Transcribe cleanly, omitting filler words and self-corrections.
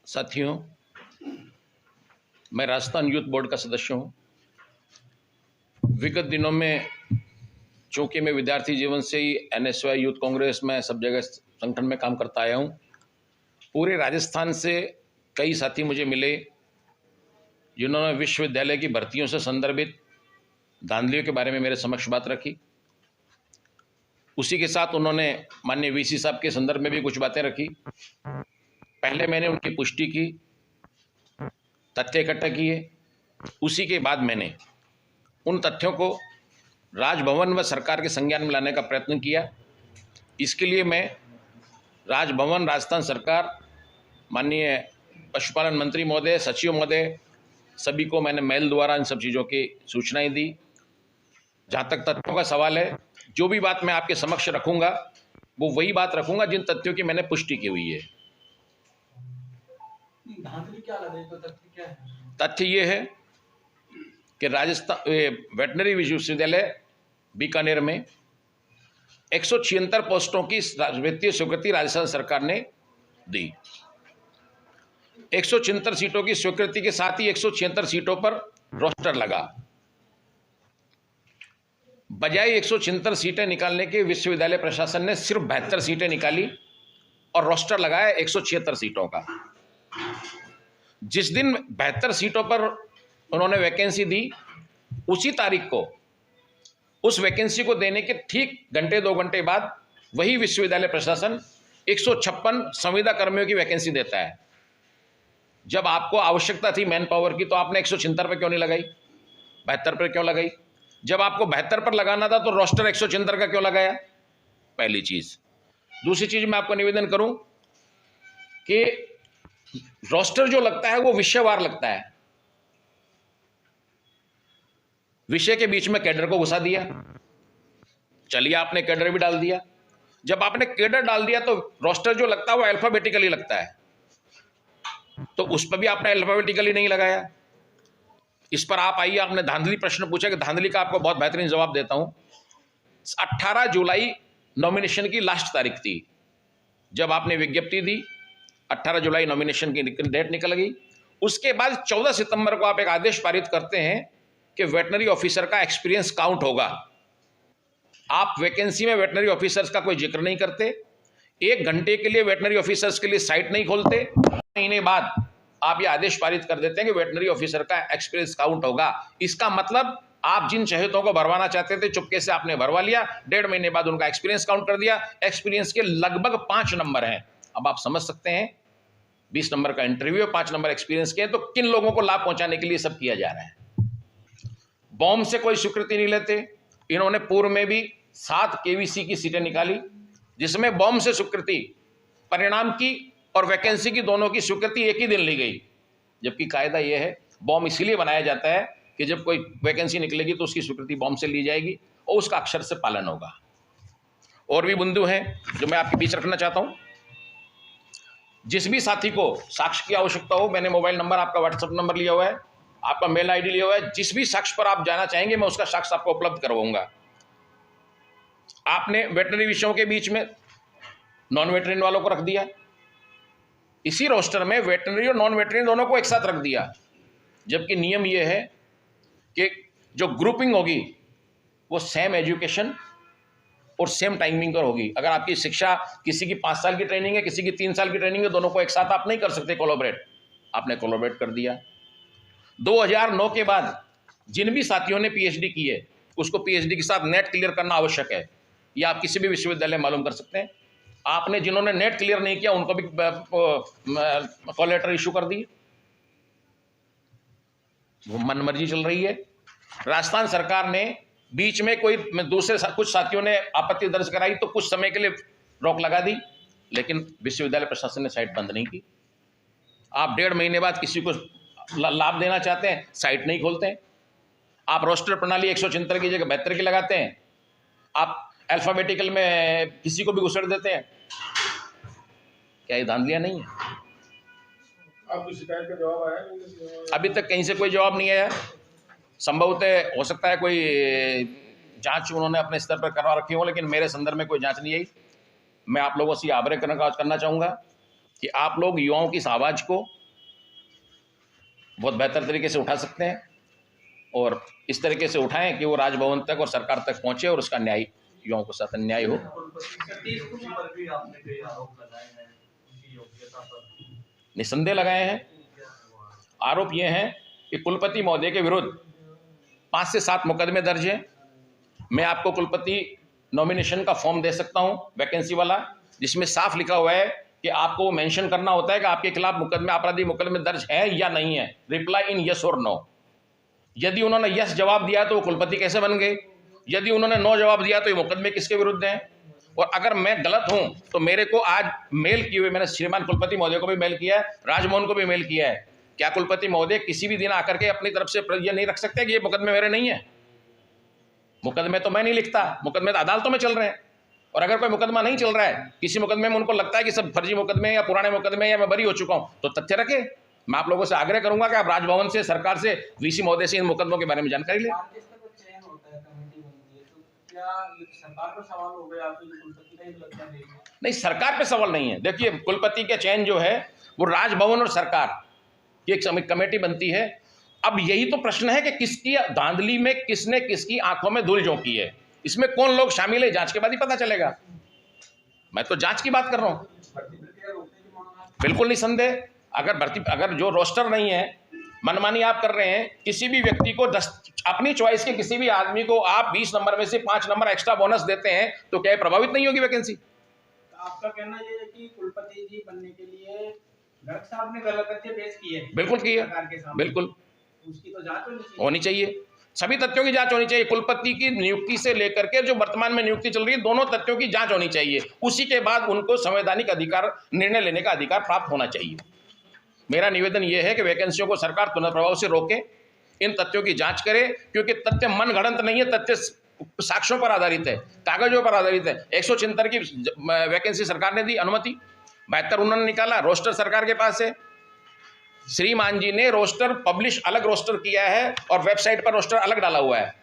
साथियों, मैं Rajasthan youth board का सदस्य हूँ। विगत दिनों में चूँकि मैं विद्यार्थी जीवन से ही NSY यूथ कांग्रेस में सब जगह संगठन में काम करता आया हूँ। पूरे राजस्थान से कई साथी मुझे मिले जिन्होंने विश्वविद्यालय की भर्तियों से संदर्भित धांधलियों के बारे में मेरे समक्ष बात रखी। उसी के साथ उन्होंने माननीय VC साहब के संदर्भ में भी कुछ बातें रखी। पहले मैंने उनकी पुष्टि की, तथ्य इकट्ठा किए, उसी के बाद मैंने उन तथ्यों को राजभवन व सरकार के संज्ञान में लाने का प्रयत्न किया। इसके लिए मैं राजभवन, राजस्थान सरकार, माननीय पशुपालन मंत्री महोदय, सचिव महोदय, सभी को मैंने मेल द्वारा इन सब चीज़ों की सूचनाएं दी। जहाँ तक तथ्यों का सवाल है, जो भी बात मैं आपके समक्ष रखूंगा वो वही बात रखूंगा जिन तथ्यों की मैंने पुष्टि की हुई है। तथ्य ये है कि राजस्थान वेटनरी विश्वविद्यालय बीकानेर में 176 पोस्टों की वित्तीय स्वीकृति राजस्थान सरकार ने दी। 176 सीटों की स्वीकृति के साथ ही 176 सीटों पर रोस्टर लगा। बजाय 176 सीटें निकालने के विश्वविद्यालय प्रशासन ने सिर्फ 72 सीटें निकाली और रोस्टर लगाया 176 सीटों का। जिस दिन 72 सीटों पर उन्होंने वैकेंसी दी, उसी तारीख को उस वैकेंसी को देने के ठीक घंटे 2 घंटे बाद वही विश्वविद्यालय प्रशासन 156 संविदा कर्मियों की वैकेंसी देता है। जब आपको आवश्यकता थी मैन पावर की तो आपने 176 पर क्यों नहीं लगाई, 72 पर क्यों लगाई? जब आपको 72 पर लगाना था तो रोस्टर 176 का क्यों लगाया? पहली चीज। दूसरी चीज मैं आपको निवेदन करूं कि रोस्टर जो लगता है वो विषयवार लगता है। विषय के बीच में कैडर को घुसा दिया, चलिए आपने कैडर भी डाल दिया। जब आपने कैडर डाल दिया तो रोस्टर जो लगता है वो अल्फाबेटिकली लगता है, तो उस पर भी आपने अल्फाबेटिकली नहीं लगाया। इस पर आप आइए, आपने धांधली प्रश्न पूछा कि धांधली का आपको बहुत बेहतरीन जवाब देता हूं। 18 जुलाई नॉमिनेशन की लास्ट तारीख थी। जब आपने विज्ञप्ति दी, 18 जुलाई नॉमिनेशन की डेट निकल गई। उसके बाद 14 सितंबर को आप एक आदेश पारित करते हैं कि वेटनरी ऑफिसर का एक्सपीरियंस काउंट होगा। आप वैकेंसी में वेटनरी ऑफिसर्स का कोई जिक्र नहीं करते। 1 घंटे के लिए वेटनरी ऑफिसर्स के लिए साइट नहीं खोलते। महीने बाद आप ये आदेश पारित कर देते हैं कि वेटनरी ऑफिसर का एक्सपीरियंस काउंट होगा। इसका मतलब आप जिन चहेतों को भरवाना चाहते थे चुपके से आपने भरवा लिया। 1.5 महीने बाद उनका एक्सपीरियंस काउंट कर दिया। एक्सपीरियंस के लगभग 5 नंबर हैं। अब आप समझ सकते हैं 20 नंबर का इंटरव्यू, 5 नंबर एक्सपीरियंस के, तो किन लोगों को लाभ पहुंचाने के लिए सब किया जा रहा है। बॉम्ब से कोई स्वीकृति नहीं लेते। इन्होंने पूर्व में भी 7 KVC की सीटें निकाली जिसमें बॉम्ब से स्वीकृति, परिणाम की और वैकेंसी की दोनों की स्वीकृति एक ही दिन ली गई। जबकि कायदा यह है, बॉम्ब इसीलिए बनाया जाता है कि जब कोई वैकेंसी निकलेगी तो उसकी स्वीकृति बॉम्ब से ली जाएगी और उसका अक्षर से पालन होगा। और भी बिंदु हैं जो मैं आपके बीच रखना चाहता हूं। जिस भी साथी को साक्ष्य की आवश्यकता हो, मैंने मोबाइल नंबर, आपका व्हाट्सएप नंबर लिया हुआ है, आपका मेल ID लिया हुआ है। जिस भी साक्ष्य पर आप जाना चाहेंगे मैं उसका साक्ष्य आपको उपलब्ध करवाऊंगा। आपने वेटनरी विषयों के बीच में नॉन वेटनरी वालों को रख दिया। इसी रोस्टर में वेटनरी और नॉन वेटनरी दोनों को एक साथ रख दिया, जबकि नियम यह है कि जो ग्रुपिंग होगी वो सेम एजुकेशन और सेम टाइमिंग पर होगी। अगर आपकी शिक्षा, किसी की 5 साल की ट्रेनिंग है, किसी की 3 साल की ट्रेनिंग है, दोनों को एक साथ आप नहीं कर सकते कोलैबोरेट। आपने कोलैबोरेट कर दिया। 2009 के बाद जिन भी साथियों ने PhD की है उसको PhD के साथ नेट क्लियर करना आवश्यक है। यह आप किसी भी विश्वविद्यालय में मालूम कर सकते हैं। आपने जिन्होंने नेट क्लियर नहीं किया उनको भी कॉल लेटर इशू कर दिए। वो मनमर्जी चल रही है। राजस्थान सरकार ने बीच में कोई दूसरे कुछ साथियों ने आपत्ति दर्ज कराई तो कुछ समय के लिए रोक लगा दी, लेकिन विश्वविद्यालय प्रशासन ने साइट बंद नहीं की। आप 1.5 महीने बाद किसी को लाभ देना चाहते हैं, साइट नहीं खोलते हैं। आप रोस्टर प्रणाली 176 की जगह 72 की लगाते हैं। आप अल्फाबेटिकल में किसी को भी घुसेड़ देते हैं। क्या ये धांधलियां नहीं है? आपकी शिकायत का जवाब आया? अभी तक कहीं से कोई जवाब नहीं आया। संभवतः हो सकता है कोई जांच उन्होंने अपने स्तर पर करवा रखी हो, लेकिन मेरे संदर्भ में कोई जांच नहीं आई। मैं आप लोगों से आग्रह करना चाहूँगा कि आप लोग युवाओं की इस आवाज़ को बहुत बेहतर तरीके से उठा सकते हैं और इस तरीके से उठाएं कि वो राजभवन तक और सरकार तक पहुंचे और उसका न्याय युवाओं के साथ अन्याय हो। निसंदेह लगाए हैं। आरोप ये हैं कि कुलपति महोदय के विरुद्ध 5 से 7 मुकदमे दर्ज हैं। मैं आपको कुलपति नॉमिनेशन का फॉर्म दे सकता हूं, वैकेंसी वाला, जिसमें साफ लिखा हुआ है कि आपको मेंशन करना होता है कि आपके खिलाफ मुकदमे, आपराधिक मुकदमे दर्ज है या नहीं है। रिप्लाई इन यस और नो। यदि उन्होंने यस जवाब दिया तो वो कुलपति कैसे बन गए? यदि उन्होंने नो जवाब दिया तो ये मुकदमे किसके विरुद्ध हैं? और अगर मैं गलत हूं तो मेरे को आज मेल किए हुए, मैंने श्रीमान कुलपति महोदय को भी मेल किया है, राजभवन को भी मेल किया है। क्या कुलपति महोदय किसी भी दिन आकर के अपनी तरफ से ये नहीं रख सकते कि ये मुकदमे मेरे नहीं है? मुकदमे तो मैं नहीं लिखता, मुकदमे तो अदालतों में चल रहे हैं। और अगर कोई मुकदमा नहीं चल रहा है, किसी मुकदमे में उनको लगता है कि सब फर्जी मुकदमे या पुराने मुकदमे या मैं बरी हो चुका हूं, तो तथ्य रखे। मैं आप लोगों से आग्रह करूंगा कि आप राजभवन से, सरकार से, वीसी महोदय से इन मुकदमों के बारे में जानकारी लें। नहीं, सरकार पे सवाल नहीं है। देखिए, कुलपति के चयन जो है वो राजभवन और सरकार की एक कमेटी बनती है। अब यही तो प्रश्न है कि किसकी धांधली में किसने किसकी आंखों में धूल झोंकी है, इसमें कौन लोग शामिल है, जांच के बाद ही पता चलेगा। मैं तो जांच की बात कर रहा हूं। बिल्कुल नहीं संदेह। अगर जो रोस्टर नहीं है, मनमानी आप कर रहे हैं, किसी भी व्यक्ति को अपनी चॉइस के किसी भी आदमी को आप 20 नंबर में से 5 नंबर एक्स्ट्रा बोनस देते हैं, तो क्या प्रभावित नहीं होगी वैकेंसी? आपका कहना ये है कि कुलपति जी बनने के लिए गर्ग साहब ने गलत तथ्य पेश किए? बिल्कुल किए, बिल्कुल। उसकी तो जांच होनी चाहिए। सभी तथ्यों की जांच होनी चाहिए। कुलपति की नियुक्ति से लेकर के जो वर्तमान में नियुक्ति चल रही है, दोनों तथ्यों की जांच होनी चाहिए। उसी के बाद उनको संवैधानिक अधिकार, निर्णय लेने का अधिकार प्राप्त होना चाहिए। मेरा निवेदन यह है कि वैकेंसियों को सरकार तुरंत प्रभाव से रोके, इन तथ्यों की जांच करे, क्योंकि तथ्य मनगढ़ंत नहीं है, तथ्य साक्ष्यों पर आधारित है, कागजों पर आधारित है। 176 की वैकेंसी सरकार ने दी अनुमति, 72 उन्होंने निकाला, रोस्टर सरकार के पास है। श्रीमान जी ने रोस्टर पब्लिश अलग रोस्टर किया है और वेबसाइट पर रोस्टर अलग डाला हुआ है।